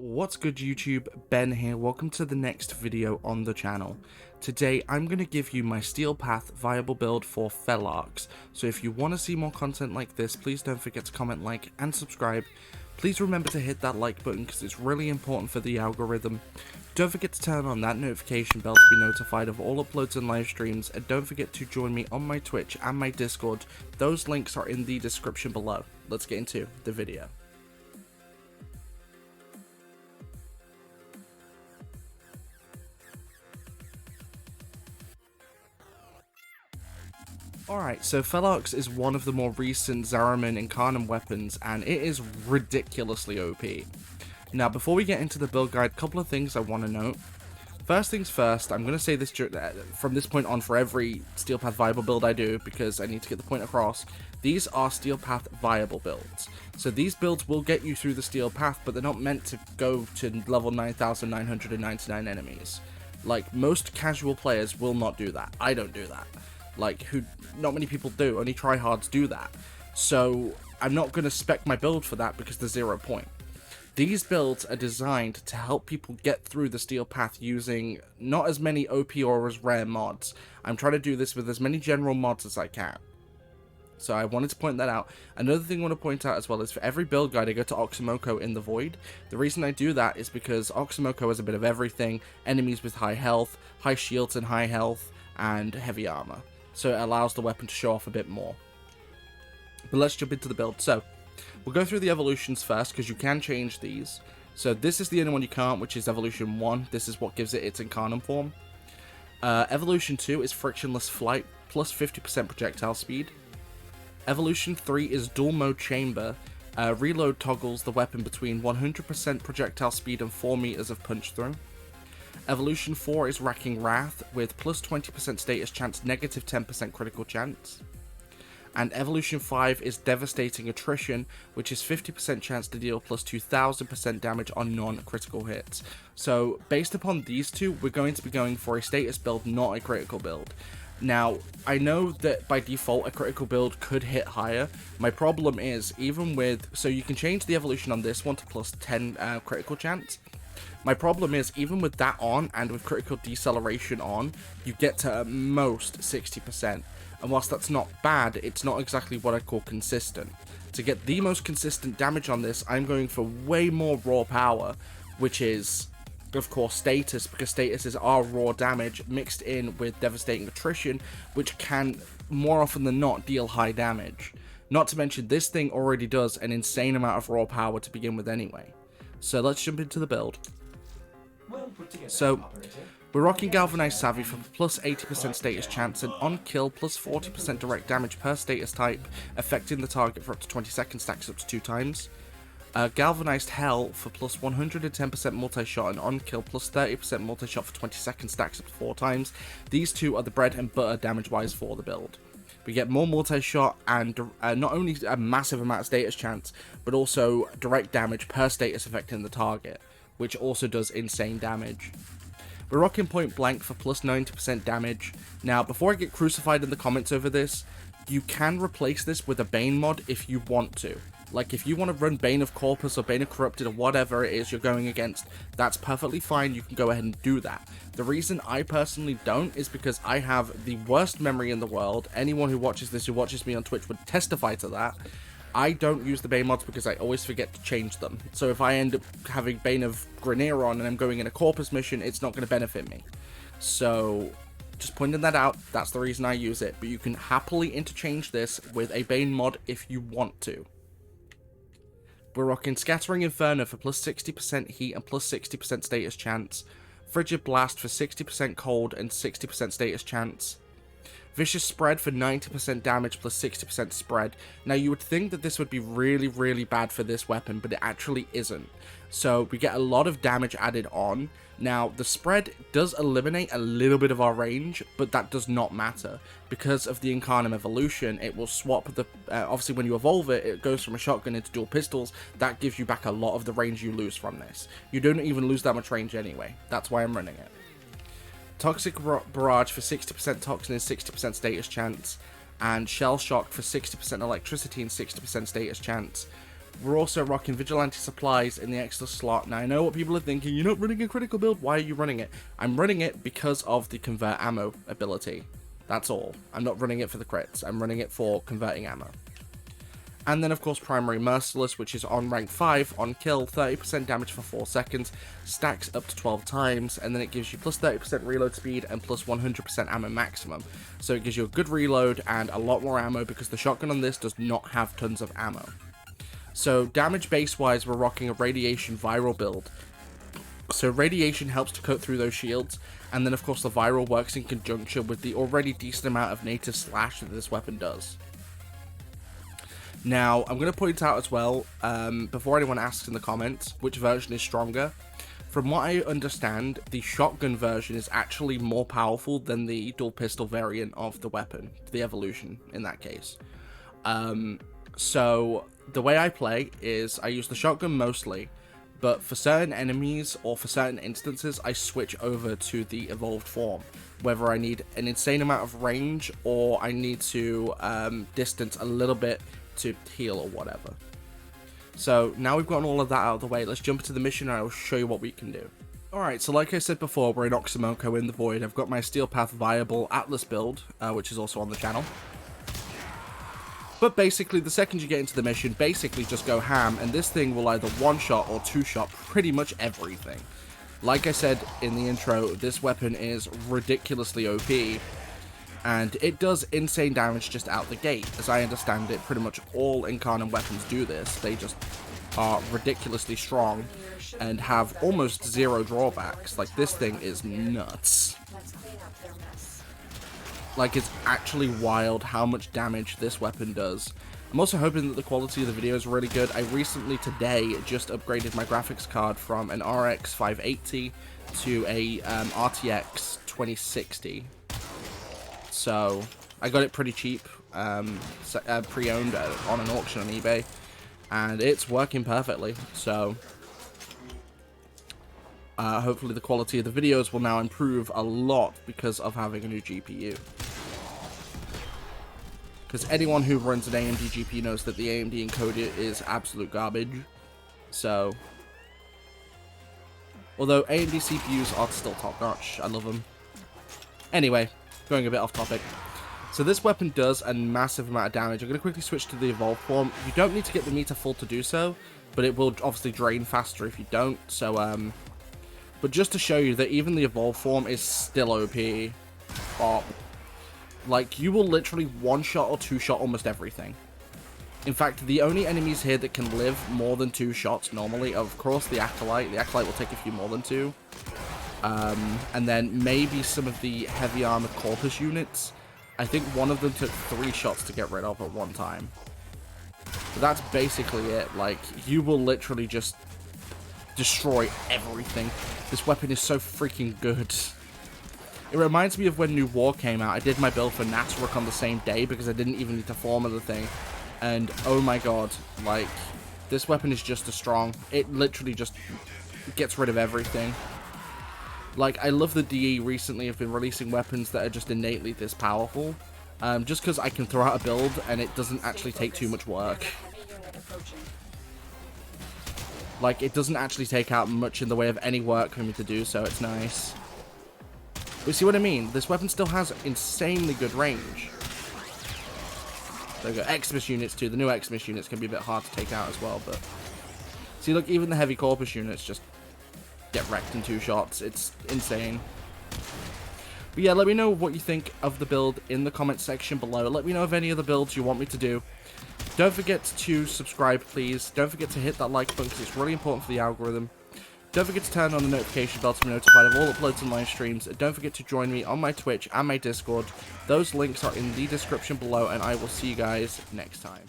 What's good YouTube, Ben here, welcome to the next video on the channel. Today I'm going to give you my Steel Path viable build for Felarx, so if you want to see more content like this, please don't forget to comment, like and subscribe. Please remember to hit that like button because it's really important for the algorithm. Don't forget to turn on that notification bell to be notified of all uploads and live streams, and don't forget to join me on my Twitch and my Discord. Those links are in the description below. Let's get into the video. Alright, so Felarx is one of the more recent Zariman Incarnum weapons, and it is ridiculously OP. Now, before we get into the build guide, a couple of things I want to note. First things first, I'm going to say this from this point on for every Steel Path viable build I do, because I need to get the point across. These are Steel Path viable builds. So these builds will get you through the Steel Path, but they're not meant to go to level 9,999 enemies. Like, most casual players will not do that. I don't do that. Not many people do, only tryhards do that. So I'm not going to spec my build for that because there's 0 point. These builds are designed to help people get through the Steel Path using not as many OP or as rare mods. I'm trying to do this with as many general mods as I can. So I wanted to point that out. Another thing I want to point out as well is for every build guide I go to Oxymoko in the Void. The reason I do that is because Oxymoko has a bit of everything, enemies with high health, high shields and high health, and heavy armor. So it allows the weapon to show off a bit more. But let's jump into the build. So we'll go through the evolutions first because you can change these. So this is the only one you can't, which is Evolution 1. This is what gives it its Incarnum form. Evolution 2 is Frictionless Flight plus 50% projectile speed. Evolution 3 is Dual Mode Chamber. Reload toggles the weapon between 100% projectile speed and 4 meters of punch through. Evolution 4 is Racking Wrath with plus 20% status chance, negative 10% critical chance. And Evolution 5 is Devastating Attrition, which is 50% chance to deal plus 2000% damage on non-critical hits. So based upon these two, we're going to be going for a status build, not a critical build. Now, I know that by default a critical build could hit higher. My problem is, even with, so you can change the evolution on this one to plus 10 critical chance. My problem is, even with that on, and with critical deceleration on, you get to at most 60%. And whilst that's not bad, it's not exactly what I call consistent. To get the most consistent damage on this, I'm going for way more raw power, which is, of course, status, because statuses are raw damage mixed in with devastating attrition, which can, more often than not, deal high damage. Not to mention, this thing already does an insane amount of raw power to begin with anyway. So let's jump into the build. So, we're rocking Galvanized Savvy for plus 80% status chance and on kill plus 40% direct damage per status type, affecting the target for up to 20 seconds, stacks up to 2 times. Galvanized Hell for plus 110% multi-shot and on kill plus 30% multi-shot for 20 seconds, stacks up to 4 times. These two are the bread and butter damage-wise for the build. We get more multi-shot and not only a massive amount of status chance, but also direct damage per status affecting the target, which also does insane damage. We're rocking Point Blank for plus 90% damage. Now, before I get crucified in the comments over this, you can replace this with a Bane mod if you want to. Like, if you want to run Bane of Corpus or Bane of Corrupted or whatever it is you're going against, that's perfectly fine, you can go ahead and do that. The reason I personally don't is because I have the worst memory in the world. Anyone who watches this, who watches me on Twitch, would testify to that. I don't use the Bane mods because I always forget to change them. So if I end up having Bane of Grineer on and I'm going in a Corpus mission, it's not going to benefit me. So, just pointing that out, that's the reason I use it. But you can happily interchange this with a Bane mod if you want to. We're rocking Scattering Inferno for plus 60% heat and plus 60% status chance. Frigid Blast for 60% cold and 60% status chance. Vicious Spread for 90% damage plus 60% spread. Now, you would think that this would be really, really bad for this weapon, but it actually isn't. So we get a lot of damage added on. Now, the spread does eliminate a little bit of our range, but that does not matter. Because of the Incarnum evolution, it will swap the... obviously, when you evolve it, it goes from a shotgun into dual pistols. That gives you back a lot of the range you lose from this. You don't even lose that much range anyway. That's why I'm running it. Toxic Barrage for 60% toxin and 60% status chance, and Shell Shock for 60% electricity and 60% status chance. We're also rocking Vigilante Supplies in the extra slot. Now, I know what people are thinking, you're not running a critical build, why are you running it? I'm running it because of the Convert Ammo ability. That's all. I'm not running it for the crits, I'm running it for converting ammo. And then, of course, Primary Merciless, which is on rank 5, on kill, 30% damage for 4 seconds, stacks up to 12 times, and then it gives you plus 30% reload speed and plus 100% ammo maximum. So it gives you a good reload and a lot more ammo because the shotgun on this does not have tons of ammo. So damage base-wise, we're rocking a Radiation Viral build. So Radiation helps to cut through those shields, and then, of course, the Viral works in conjunction with the already decent amount of native slash that this weapon does. Now, I'm going to point out as well, before anyone asks in the comments, which version is stronger. From what I understand, the shotgun version is actually more powerful than the dual pistol variant of the weapon, the evolution in that case. So, the way I play is I use the shotgun mostly, but for certain enemies or for certain instances, I switch over to the evolved form. Whether I need an insane amount of range or I need to distance a little bit to heal or whatever. So now we've gotten all of that out of the way, let's jump into the mission and I will show you what we can do. Alright, so like I said before, we're in Oxymoko in the Void. I've got my Steel Path Viable Atlas build, which is also on the channel. But basically, the second you get into the mission, basically just go ham, and this thing will either one-shot or two-shot pretty much everything. Like I said in the intro, this weapon is ridiculously OP, and it does insane damage just out the gate. As I understand it, pretty much all Incarnate weapons do this. They just are ridiculously strong and have almost zero drawbacks. Like, this thing is nuts. Like, it's actually wild how much damage this weapon does. I'm also hoping that the quality of the video is really good. I recently, today, just upgraded my graphics card from an RX 580 to a RTX 2060. So, I got it pretty cheap, pre-owned on an auction on eBay, and it's working perfectly, so hopefully the quality of the videos will now improve a lot because of having a new GPU. Because anyone who runs an AMD GPU knows that the AMD encoder is absolute garbage, so although AMD CPUs are still top-notch, I love them. Anyway, going a bit off topic. So this weapon does a massive amount of damage. I'm going to quickly switch to the evolved form. You don't need to get the meter full to do so, but it will obviously drain faster if you don't. So, but just to show you that even the evolved form is still OP. Like, you will literally one-shot or two-shot almost everything. In fact, the only enemies here that can live more than 2 shots normally, of course, the Acolyte. The Acolyte will take a few more than 2. And then maybe some of the heavy armored Corpus units. I think one of them took 3 shots to get rid of at one time. But that's basically it. Like, you will literally just destroy everything. This weapon is so freaking good. It reminds me of when New War came out. I did my build for Nataruk on the same day because I didn't even need to form of the thing. And oh my god, like, this weapon is just as strong. It literally just gets rid of everything. Like, I love the DE recently have been releasing weapons that are just innately this powerful. Just because I can throw out a build and it doesn't actually take too much work. Like, it doesn't actually take out much in the way of any work for me to do, so it's nice. But see what I mean? This weapon still has insanely good range. There we go. Xmas units too. The new Xmas units can be a bit hard to take out as well, but... See, look, even the heavy Corpus units just get wrecked in 2 shots. It's insane. But yeah, let me know what you think of the build in the comment section below. Let me know of any other builds you want me to do. Don't forget to subscribe, please. Don't forget to hit that like button because it's really important for the algorithm. Don't forget to turn on the notification bell to be notified of all uploads and live streams. Don't forget to join me on my Twitch and my Discord. Those links are in the description below, and I will see you guys next time.